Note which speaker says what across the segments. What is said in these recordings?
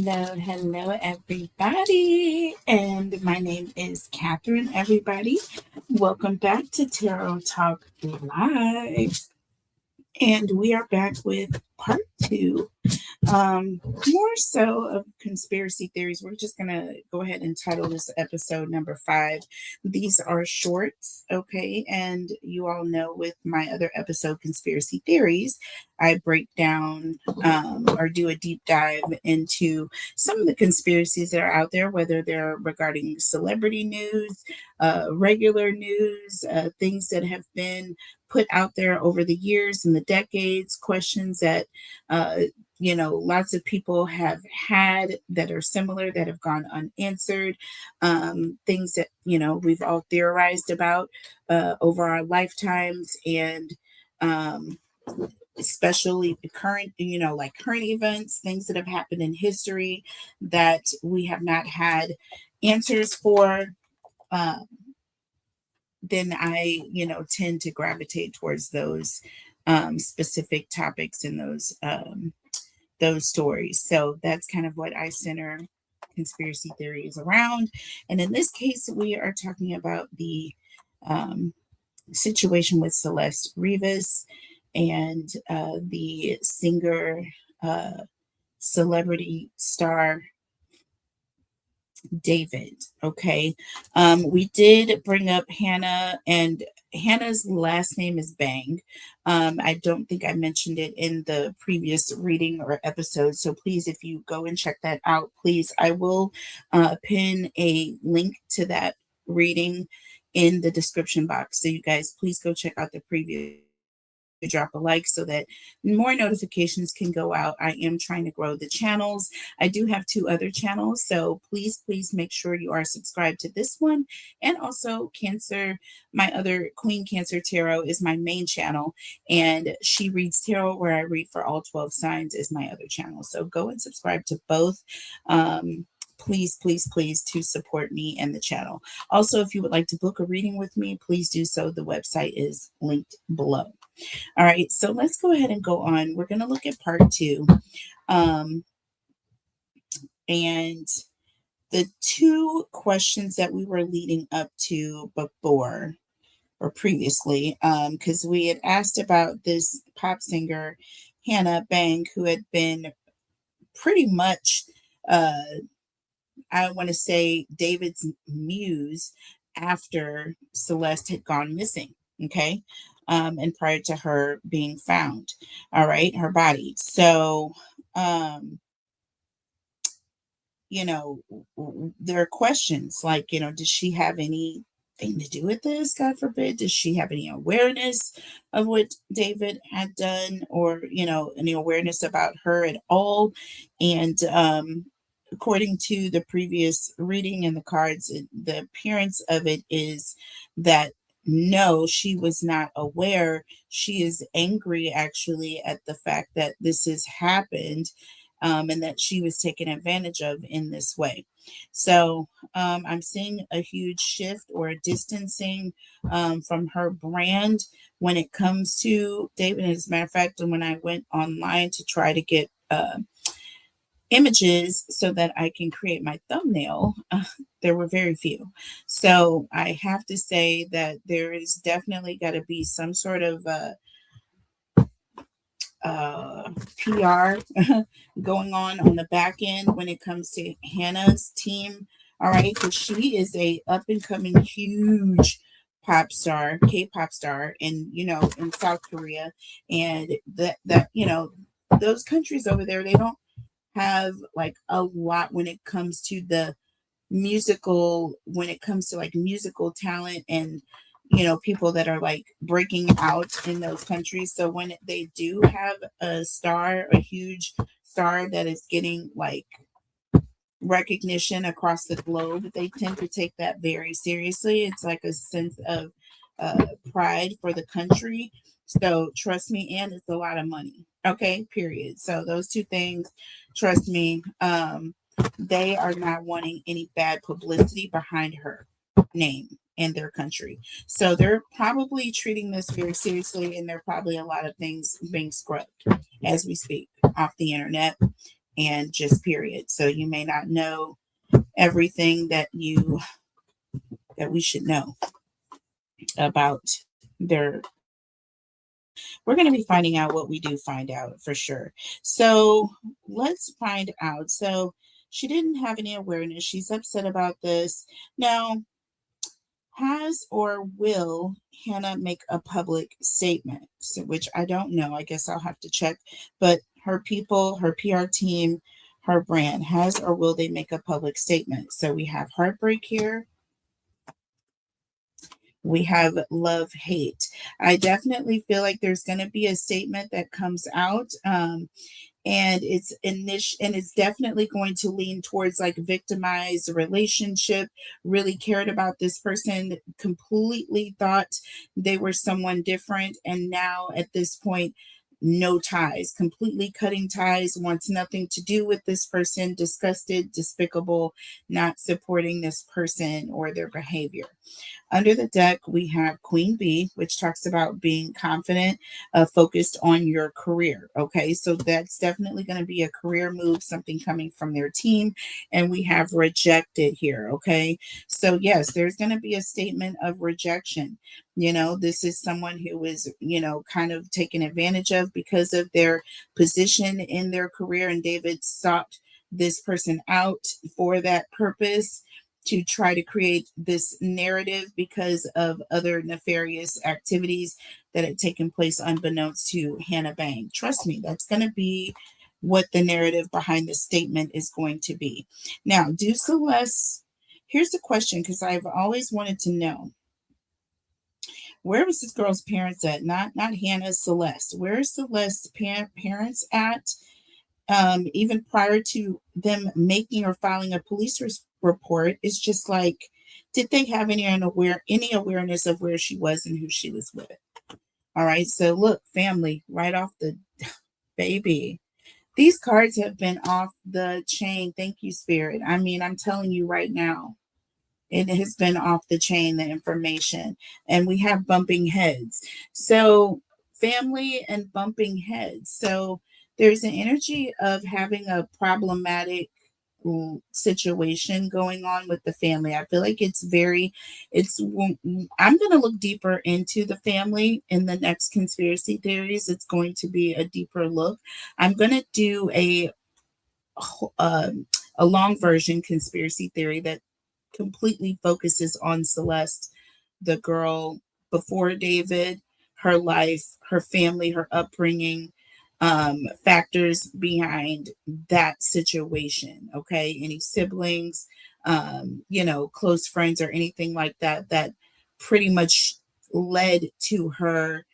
Speaker 1: Hello, everybody. And my name is Catherine, everybody. Welcome back to Tarot Talk Live. And we are back with part two, more so of conspiracy theories. We're just going to go ahead and title this episode number 5. These are shorts, okay? And you all know with my other episode, Conspiracy Theories, I break down or do a deep dive into some of the conspiracies that are out there, whether they're regarding celebrity news, regular news, things that have been put out there over the years and the decades, questions that lots of people have had that are similar, that have gone unanswered, things that, we've all theorized about over our lifetimes, and especially the current, like current events, things that have happened in history that we have not had answers for. Then I, tend to gravitate towards those specific topics and those stories. So that's kind of what I center conspiracy theories around. And in this case, we are talking about the situation with Celeste Rivas and the singer, celebrity star David. Okay. We did bring up Hannah, and Hannah's last name is Bang. I don't think I mentioned it in the previous reading or episode. So please, if you go and check that out, please, I will pin a link to that reading in the description box. So you guys, please go check out the previous. Drop a like so that more notifications can go out. I am trying to grow the channels. I do have 2 other channels, so please make sure you are subscribed to this one. And also Cancer, my other Queen Cancer Tarot is my main channel, and She Reads Tarot, where I read for all 12 signs, is my other channel. So go and subscribe to both. Please to support me and the channel. Also, if you would like to book a reading with me, please do so. The website is linked below. All right, so let's go ahead and go on. We're going to look at part 2. And the 2 questions that we were leading up to before or previously, because we had asked about this pop singer, Hannah Bang, who had been pretty much, I want to say, David's muse after Celeste had gone missing. Okay. And prior to her being found, all right, her body. So, there are questions like, does she have anything to do with this? God forbid. Does she have any awareness of what David had done, or, any awareness about her at all? And, according to the previous reading and the cards, the appearance of it is that no, she was not aware. She is angry actually at the fact that this has happened, and that she was taken advantage of in this way. So I'm seeing a huge shift or a distancing from her brand when it comes to David. As a matter of fact, when I went online to try to get images so that I can create my thumbnail, there were very few. So I have to say that there is definitely got to be some sort of PR going on the back end when it comes to Hannah's team. All right, because she is a up and coming huge pop star, K-pop star, in South Korea, and that those countries over there, they don't have like a lot when it comes to the musical, when it comes to like musical talent and people that are like breaking out in those countries. So when they do have a star, a huge star that is getting like recognition across the globe, they tend to take that very seriously. It's like a sense of pride for the country. So trust me, and it's a lot of money. Okay, period. So those 2 things, trust me, they are not wanting any bad publicity behind her name and their country. So they're probably treating this very seriously, and there are probably a lot of things being scrubbed as we speak off the internet. and just period. So you may not know everything that we should know about their. We're going to be finding out what we do find out for sure. So let's find out. So she didn't have any awareness. She's upset about this. Now, has or will Hannah make a public statement? So, which I don't know. I guess I'll have to check. But her people, her PR team, her brand, has or will they make a public statement? So we have heartbreak here. We have love, hate. I definitely feel like there's going to be a statement that comes out. And it's definitely going to lean towards like victimized relationship, really cared about this person, completely thought they were someone different, and now at this point, no ties, completely cutting ties, wants nothing to do with this person, disgusted, despicable, not supporting this person or their behavior. Under the deck, we have Queen Bee, which talks about being confident, focused on your career. Okay, so that's definitely going to be a career move, something coming from their team. And we have rejected here. Okay, so yes, there's going to be a statement of rejection. This is someone who is, kind of taken advantage of because of their position in their career. And David sought this person out for that purpose to try to create this narrative because of other nefarious activities that had taken place unbeknownst to Hannah Bang. Trust me, that's going to be what the narrative behind the statement is going to be. Now, do Celeste, here's the question, because I've always wanted to know, where was this girl's parents at? Not Hannah, Celeste. Where is Celeste's parents at? Even prior to them making or filing a police report, it's just like, did they have any awareness of where she was and who she was with? All right, so look, family, right off the baby. These cards have been off the chain. Thank you, Spirit. I mean, I'm telling you right now, it has been off the chain, the information. And we have bumping heads. So, family and bumping heads. So, there's an energy of having a problematic situation going on with the family. I feel like I'm going to look deeper into the family in the next conspiracy theories. It's going to be a deeper look. I'm going to do a long version conspiracy theory that completely focuses on Celeste, the girl before David, her life, her family, her upbringing, factors behind that situation. Okay. Any siblings, close friends or anything like that, that pretty much led to her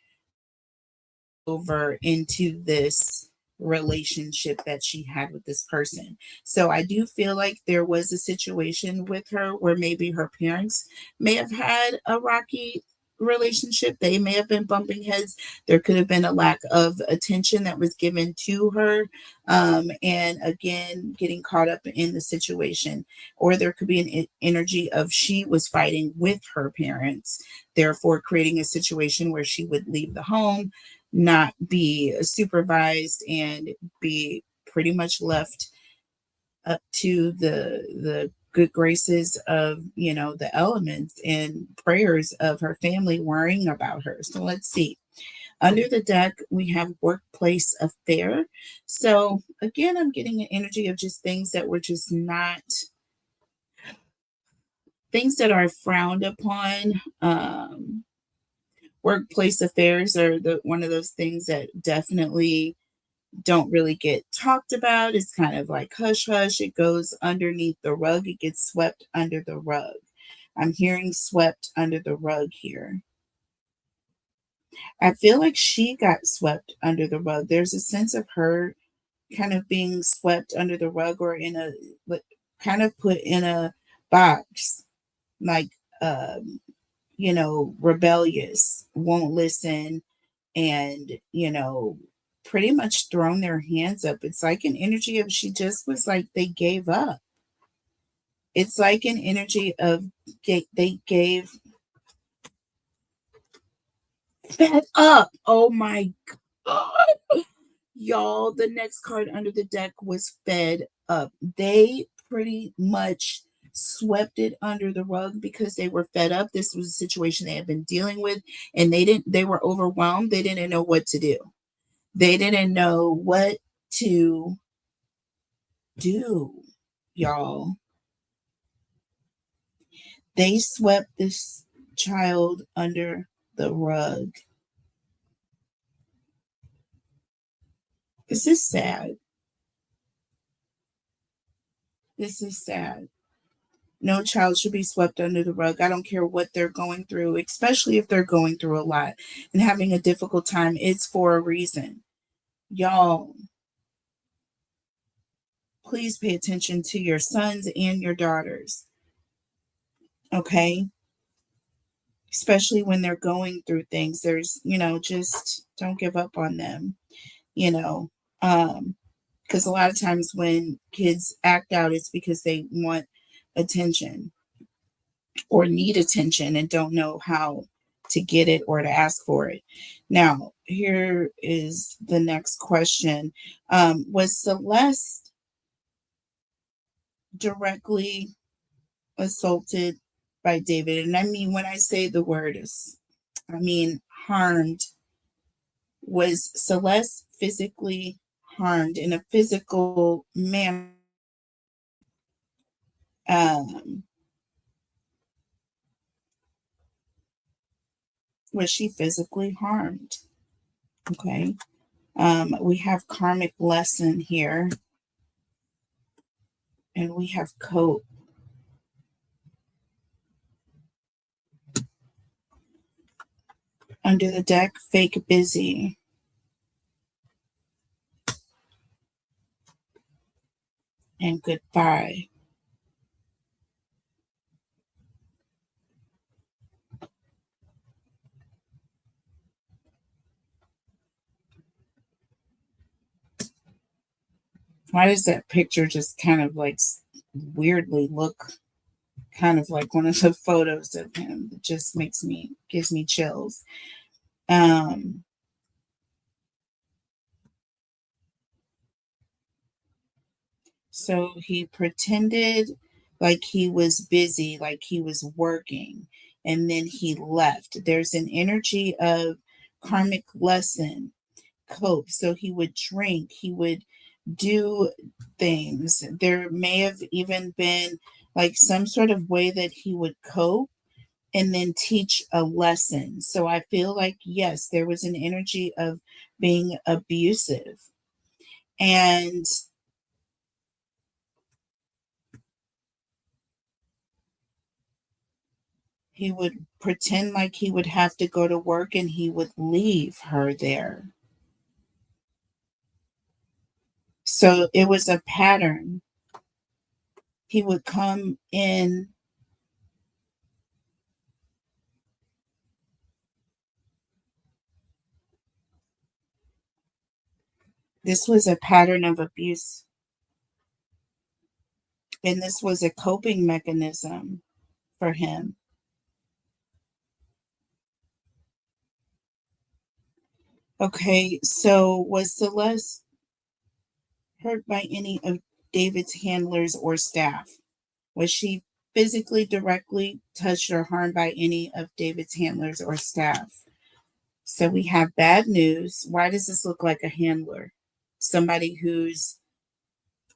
Speaker 1: over into this relationship that she had with this person. So I do feel like there was a situation with her where maybe her parents may have had a rocky relationship. They may have been bumping heads. There could have been a lack of attention that was given to her. And again, getting caught up in the situation. Or there could be an energy of she was fighting with her parents, therefore creating a situation where she would leave the home, not be supervised, and be pretty much left up to the good graces of the elements and prayers of her family worrying about her. So let's see. Under the deck, we have workplace affair. So again, I'm getting an energy of just things that were just not things that are frowned upon. Workplace affairs are one of those things that definitely don't really get talked about. It's kind of like hush hush. It goes underneath the rug. It gets swept under the rug. I'm hearing swept under the rug here. I feel like she got swept under the rug. There's a sense of her kind of being swept under the rug, or kind of put in a box, like, rebellious, won't listen, and pretty much thrown their hands up. It's like an energy of she just was like they gave up. It's like an energy of they gave fed up. Oh my God. Y'all, the next card under the deck was fed up. They pretty much swept it under the rug because they were fed up. This was a situation they had been dealing with, and they were overwhelmed. They didn't know what to do. They didn't know what to do, y'all. They swept this child under the rug. This is sad. This is sad. No child should be swept under the rug. I don't care what they're going through, especially if they're going through a lot and having a difficult time. It's for a reason. Y'all, please pay attention to your sons and your daughters. Okay? Especially when they're going through things. There's, just don't give up on them. Because a lot of times when kids act out, it's because they want attention or need attention and don't know how to get it or to ask for it. Now, here is the next question. Was Celeste directly assaulted by David? And I mean, when I say the word I mean harmed. Was Celeste physically harmed in a physical manner? Was she physically harmed? Okay. We have karmic lesson here. And we have cope. Under the deck, fake busy. And goodbye. Why does that picture just kind of like weirdly look kind of like one of the photos of him? It just gives me chills. So he pretended like he was busy, like he was working, and then he left. There's an energy of karmic lesson, cope. So he would drink, he would do things. There may have even been like some sort of way that he would cope and then teach a lesson. So I feel like, yes, there was an energy of being abusive. And he would pretend like he would have to go to work and he would leave her there. So it was a pattern. He would come in. This was a pattern of abuse. And this was a coping mechanism for him. Okay, so was Celeste hurt by any of David's handlers or staff? Was she physically directly touched or harmed by any of David's handlers or staff? So we have bad news. Why does this look like a handler? Somebody who's,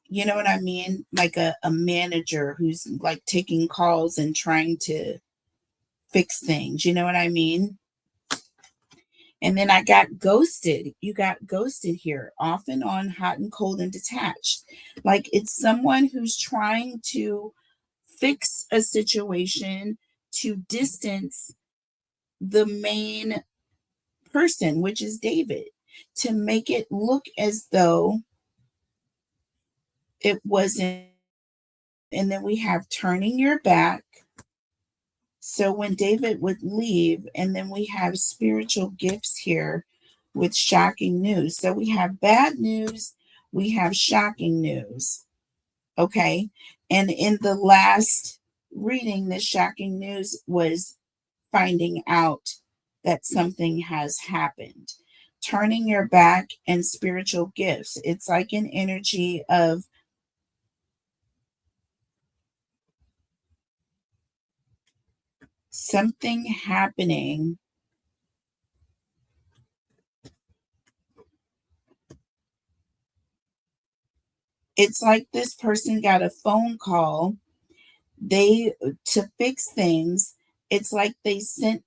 Speaker 1: you know what I mean? Like a manager who's like taking calls and trying to fix things. You know what I mean? And then I got ghosted. You got ghosted here, off and on, hot and cold and detached. Like it's someone who's trying to fix a situation to distance the main person, which is David, to make it look as though it wasn't. And then we have turning your back. So when David would leave, and then we have spiritual gifts here with shocking news. So we have bad news, we have shocking news. Okay. And in the last reading, the shocking news was finding out that something has happened. turning your back and spiritual gifts. It's like an energy of something happening. It's like this person got a phone call to fix things. It's like they sent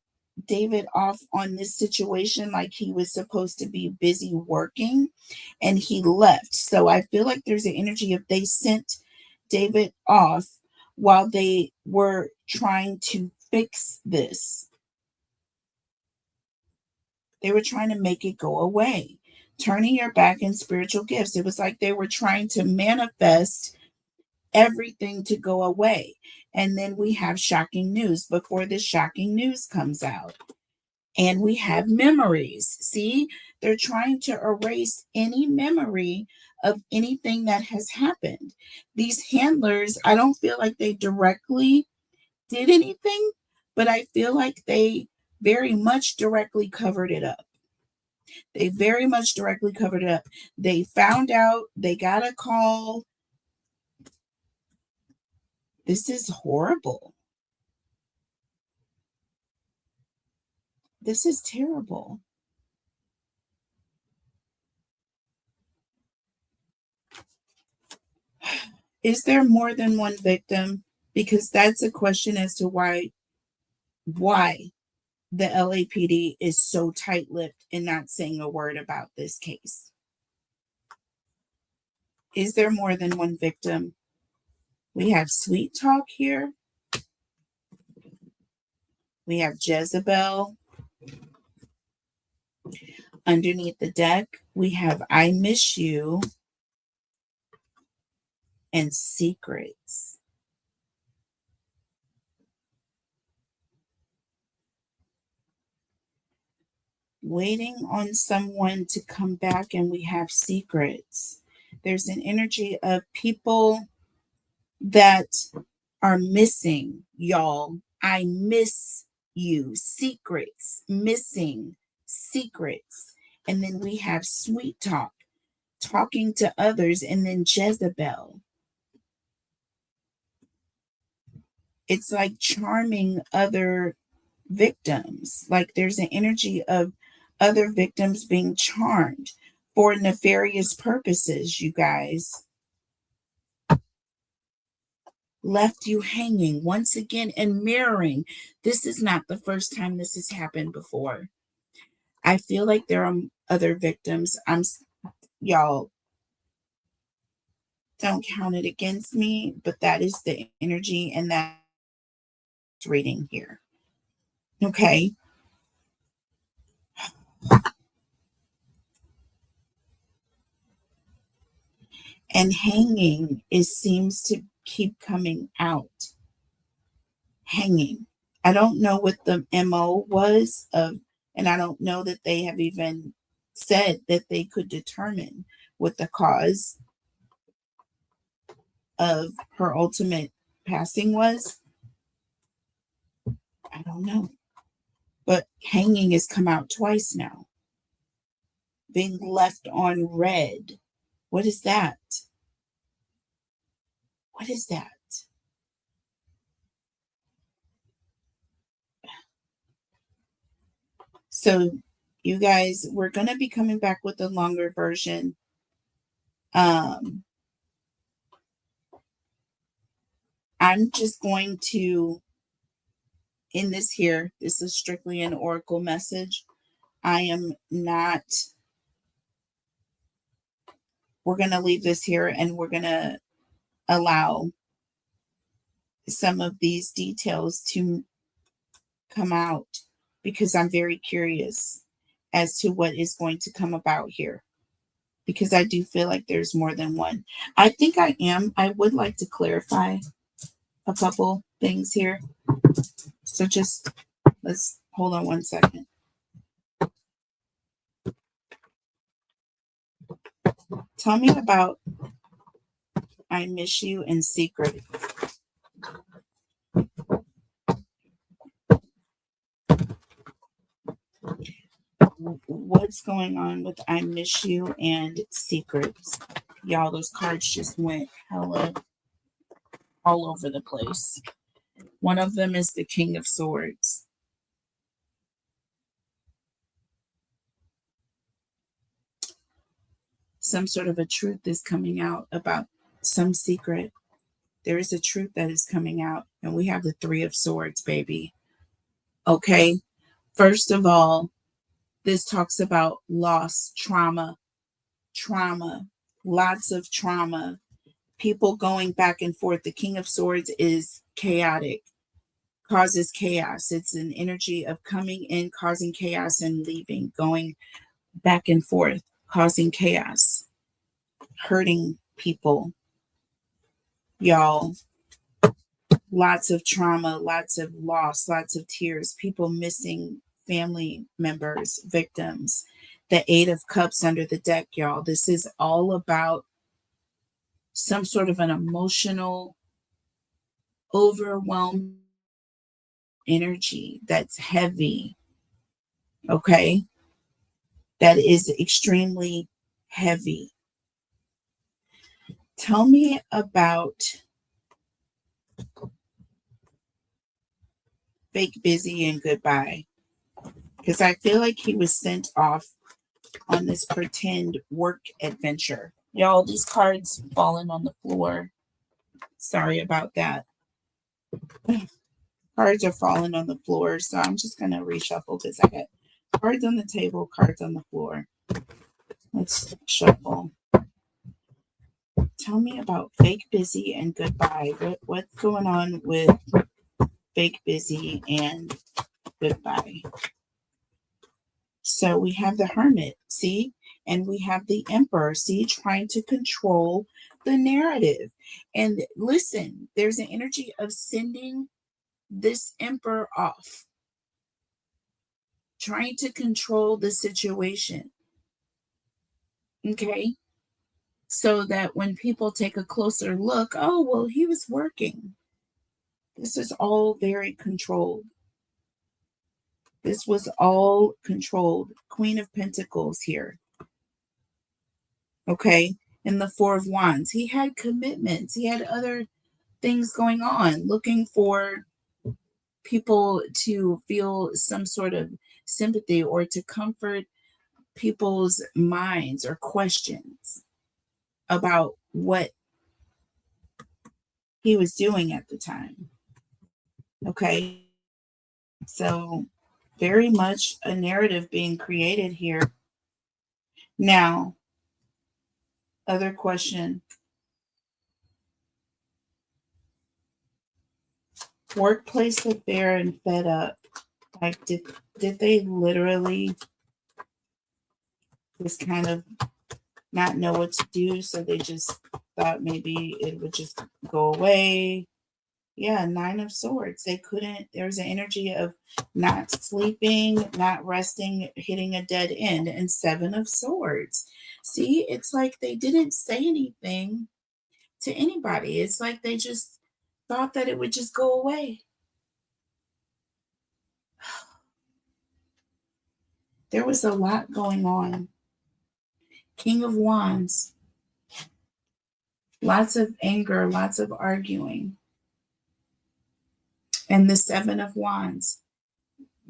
Speaker 1: David off on this situation like he was supposed to be busy working and he left. So I feel like there's an energy of they sent David off while they were trying to fix this. They were trying to make it go away. Turning your back in spiritual gifts. It was like they were trying to manifest everything to go away. And then we have shocking news before this shocking news comes out. And we have memories. See, they're trying to erase any memory of anything that has happened. These handlers, I don't feel like they directly did anything, but I feel like they very much directly covered it up. They very much directly covered it up. They found out, they got a call. This is horrible. This is terrible. Is there more than one victim? Because that's a question as to why the LAPD is so tight-lipped and not saying a word about this case. Is there more than one victim? We have Sweet Talk here. We have Jezebel. Underneath the deck, we have I Miss You and Secrets. Waiting on someone to come back, and we have secrets. There's an energy of people that are missing, y'all. I miss you. Secrets, missing secrets. And then we have Sweet Talk, talking to others, and then Jezebel. It's like charming other victims. Like there's an energy of other victims being charmed for nefarious purposes, you guys. Left you hanging once again and mirroring. This is not the first time this has happened before. I feel like there are other victims. Y'all don't count it against me, but that is the energy and that's reading here. Okay. And hanging seems to keep coming out. Hanging. I don't know what the MO was of, and I don't know that they have even said that they could determine what the cause of her ultimate passing was. I don't know. But hanging has come out twice now. Being left on red. What is that? What is that? So, you guys, we're going to be coming back with a longer version. I'm just going to end this here. This is strictly an oracle message. I am not. We're going to leave this here and we're going to allow some of these details to come out because I'm very curious as to what is going to come about here. Because I do feel like there's more than one. I think I am. I would like to clarify a couple things here. So just let's hold on one second. Tell me about I Miss You and Secret. what's going on with I Miss You and Secrets? Y'all, those cards just went hella all over the place. One of them is the King of Swords. Some sort of a truth is coming out about some secret. There is a truth that is coming out, and we have the Three of Swords, baby. Okay. First of all, this talks about loss, trauma, lots of trauma, people going back and forth. The King of Swords is chaotic, causes chaos. It's an energy of coming in, causing chaos, and leaving, going back and forth, causing chaos, hurting people. Y'all, lots of trauma, lots of loss, lots of tears, people missing family members, victims. The Eight of Cups under the deck, y'all. This is all about some sort of an emotional, overwhelmed energy that's heavy. Okay? That is extremely heavy. Tell me about Fake Busy and Goodbye. Because I feel like he was sent off on this pretend work adventure. Y'all, these cards falling on the floor. Sorry about that. Cards are falling on the floor, so I'm just going to reshuffle because I got cards on the table, cards on the floor. Let's shuffle. Tell me about Fake Busy and Goodbye. What's going on with Fake Busy and Goodbye? So we have the Hermit, see? And we have the Emperor, see? Trying to control the narrative. And listen, there's an energy of sending this Emperor off, trying to control the situation. Okay? So that when people take a closer look, oh, well, he was working. This is all very controlled. This was all controlled. Queen of Pentacles here. Okay? And the Four of Wands. He had commitments. He had other things going on, looking for people to feel some sort of sympathy or to comfort people's minds or questions about what he was doing at the time. Okay? So very much a narrative being created here. Now, other question. Workplace affair and fed up. Like, did they literally just kind of not know what to do, so they just thought maybe it would just go away? Yeah, Nine of Swords. They couldn't, there's an energy of not sleeping, not resting, hitting a dead end. And Seven of Swords. See, it's like they didn't say anything to anybody. It's like they just thought that it would just go away. There was a lot going on. King of Wands. Lots of anger, lots of arguing. And the Seven of Wands.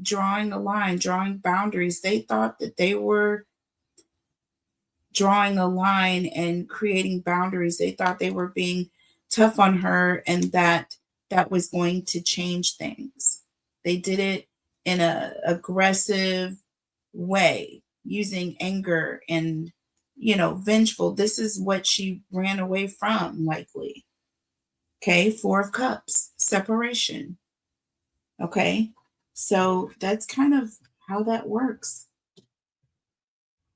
Speaker 1: Drawing a line, drawing boundaries. They thought that they were drawing a line and creating boundaries. They thought they were being tough on her and that was going to change things. They did it in an aggressive way, using anger and, vengeful. This is what she ran away from, likely. Okay, Four of Cups, separation. Okay, so that's kind of how that works.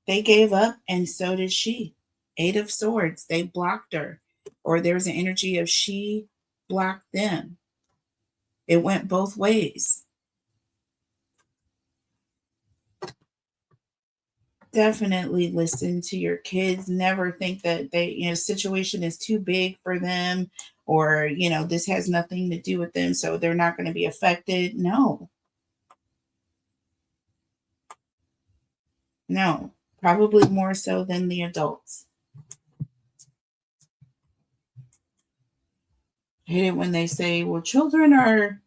Speaker 1: They gave up, and so did she. Eight of Swords, they blocked her, or there's an energy of she blocked them. It went both ways. Definitely listen to your kids. Never think that situation is too big for them, or this has nothing to do with them, so they're not going to be affected. No. No, probably more so than the adults. I hate it when they say, well, children are,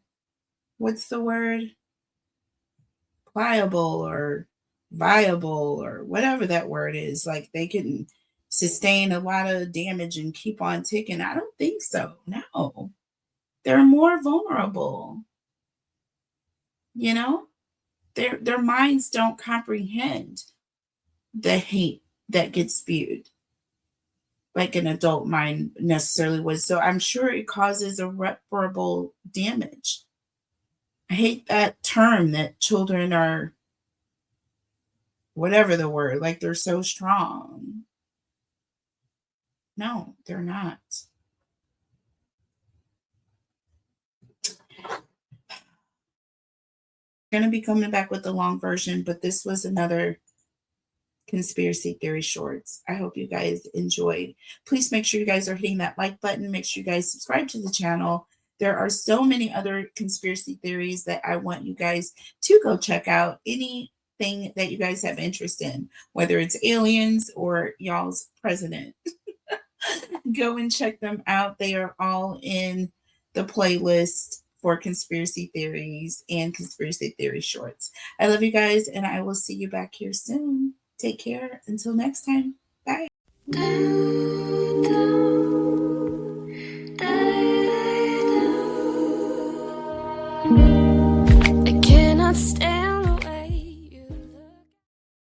Speaker 1: what's the word? Pliable or viable or whatever that word is. Like they can sustain a lot of damage and keep on ticking. I don't think so. No, they're more vulnerable. You know, their minds don't comprehend the hate that gets spewed like an adult mind necessarily would. So I'm sure it causes irreparable damage. I hate that term that children are whatever the word, like they're so strong. No, they're not. Going to be coming back with the long version, but this was another conspiracy theory shorts. I hope you guys enjoyed. Please make sure you guys are hitting that like button. Make sure you guys subscribe to the channel. There are so many other conspiracy theories that I want you guys to go check out. Anything that you guys have interest in, whether it's aliens or y'all's president, go and check them out. They are all in the playlist for conspiracy theories and conspiracy theory shorts. I love you guys, and I will see you back here soon. Take care. Until next time. Bye.